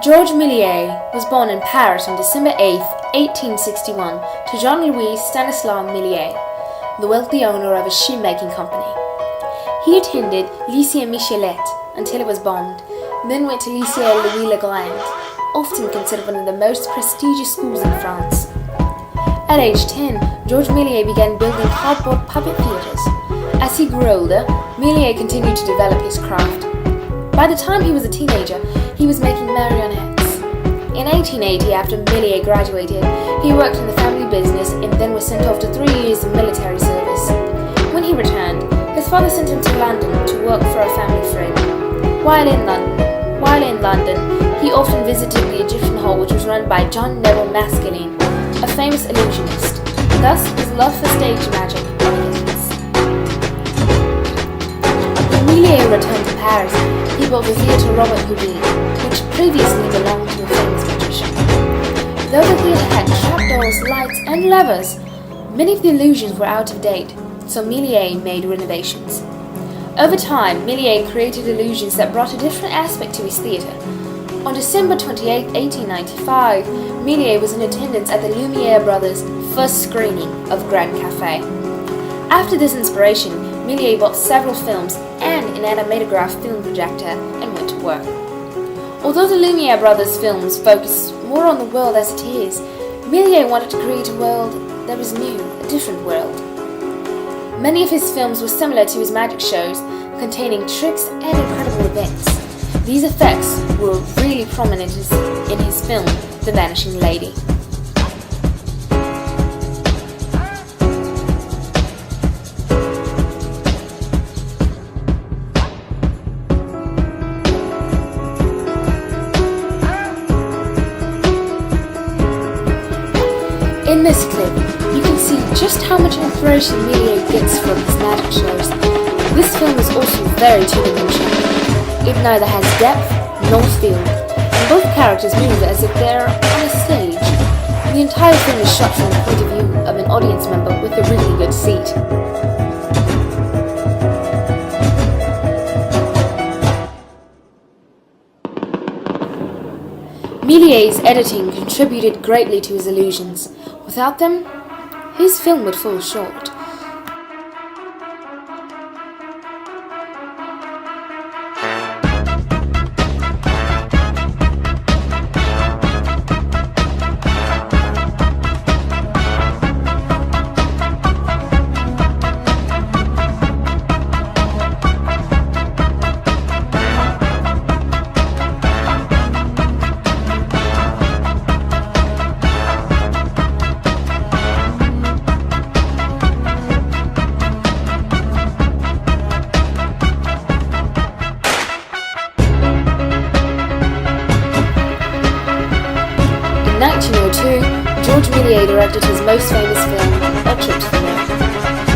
Georges Méliès was born in Paris on December 8, 1861, to Jean-Louis Stanislas Méliès, the wealthy owner of a shoemaking company. He attended Lycée Michelet until it was bombed, then went to Lycée Louis-le-Grand, often considered one of the most prestigious schools in France. At age 10, Georges Méliès began building cardboard puppet theatres. As he grew older, Méliès continued to develop his craft. By the time he was a teenager, he was making marionettes. In 1880, after Méliès graduated, he worked in the family business and then was sent off to 3 years of military service. When he returned, his father sent him to London to work for a family friend. While in London, he often visited the Egyptian Hall, which was run by John Neville Maskelyne, a famous illusionist. Thus, his love for stage magic begins. When Méliès returned to Paris, he built the theatre Robert Houdin, which previously belonged to a famous magician. Though the theatre had trapdoors, lights, and levers, many of the illusions were out of date, so Méliès made renovations. Over time, Méliès created illusions that brought a different aspect to his theatre. On December 28, 1895, Méliès was in attendance at the Lumiere brothers' first screening of Grand Café. After this inspiration, Méliès bought several films and an animatograph film projector and went to work. Although the Lumiere brothers' films focused more on the world as it is, Méliès wanted to create a world that was new, a different world. Many of his films were similar to his magic shows, containing tricks and incredible events. These effects were really prominent in his film, The Vanishing Lady. In this clip, you can see just how much inspiration Méliès gets from his magic shows. This film is also very two-dimensional. It neither has depth nor field, and both characters move as if they're on a stage. The entire film is shot from the point of view of an audience member with a really good seat. Méliès' editing contributed greatly to his illusions. Without them, his film would fall short. In 1902, Georges Méliès directed his most famous film, A Trip to the Moon.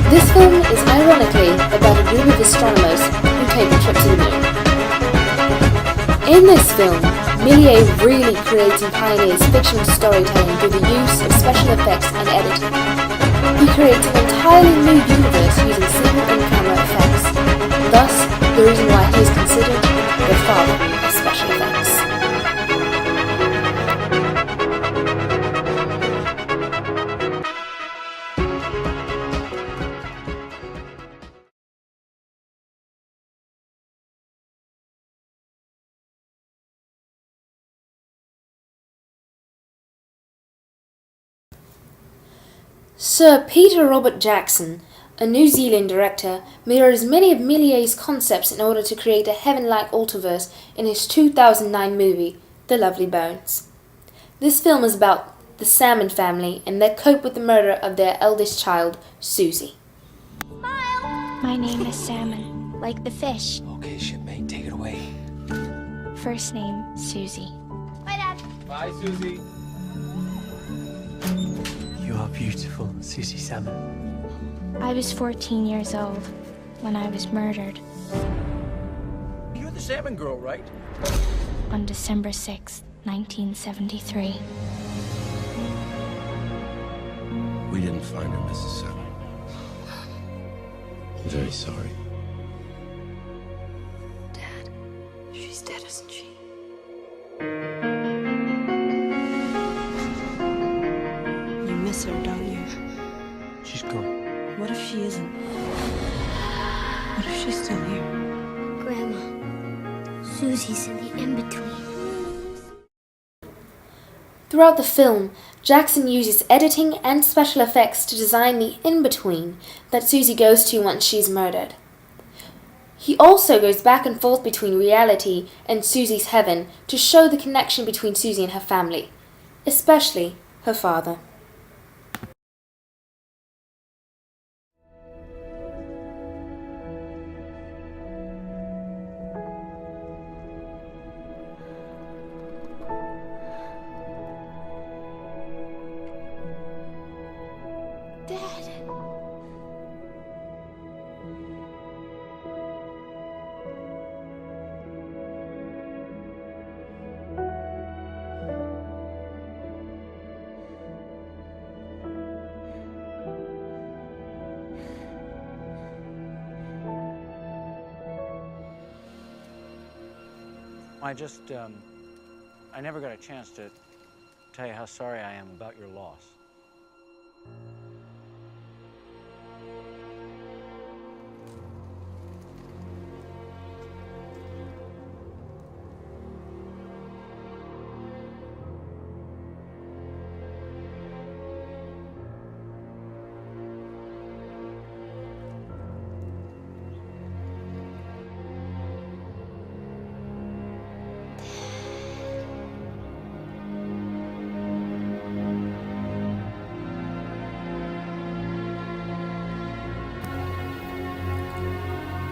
This film is ironically about a group of astronomers who take a trip to the moon. In this film, Méliès really creates and pioneers fictional storytelling through the use of special effects and editing. He creates an entirely new universe using single in-camera effects. Thus, the reason why he is considered the father of special effects. Sir Peter Robert Jackson, a New Zealand director, mirrors many of Méliès' concepts in order to create a heaven-like altarverse in his 2009 movie, The Lovely Bones. This film is about the Salmon family and their cope with the murder of their eldest child, Susie. My name is Salmon, like the fish. Okay, shipmate, take it away. First name, Susie. Bye, Dad. Bye, Susie. You are beautiful, Susie Salmon. I was 14 years old when I was murdered You're the salmon girl, right? on December 6, 1973. We didn't find her, Mrs. Salmon. I'm very sorry. Dad, she's dead, isn't she? She's still here. Grandma, Susie's in the in-between. Throughout the film, Jackson uses editing and special effects to design the in-between that Susie goes to once she's murdered. He also goes back and forth between reality and Susie's heaven to show the connection between Susie and her family, especially her father. Dad. I never got a chance to tell you how sorry I am about your loss.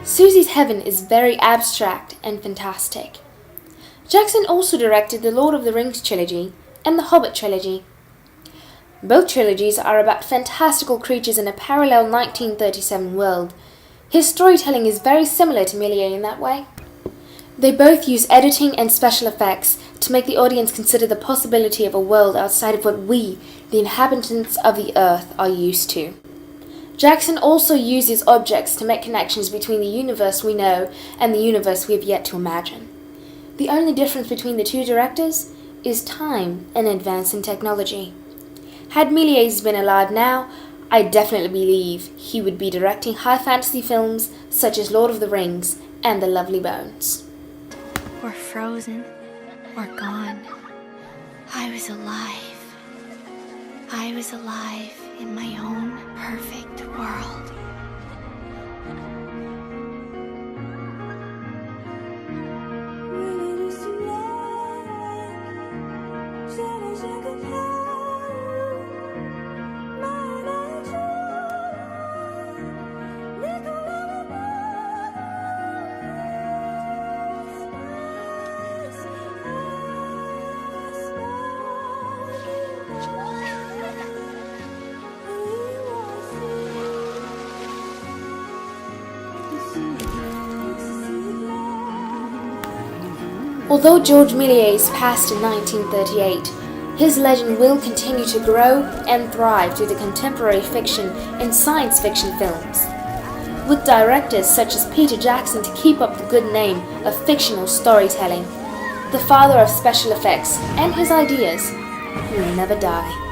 Susie's heaven is very abstract and fantastic. Jackson also directed the Lord of the Rings trilogy and the Hobbit trilogy. Both trilogies are about fantastical creatures in a parallel 1937 world. His storytelling is very similar to Melies in that way. They both use editing and special effects to make the audience consider the possibility of a world outside of what we, the inhabitants of the earth, are used to. Jackson also uses objects to make connections between the universe we know and the universe we have yet to imagine. The only difference between the two directors is time and advance in technology. Had Melies been alive now, I definitely believe he would be directing high fantasy films such as Lord of the Rings and The Lovely Bones. We're frozen. We're gone. I was alive. I was alive in my own perfect world. Although George Melies passed in 1938, his legend will continue to grow and thrive through the contemporary fiction and science fiction films. With directors such as Peter Jackson to keep up the good name of fictional storytelling, the father of special effects and his ideas will never die.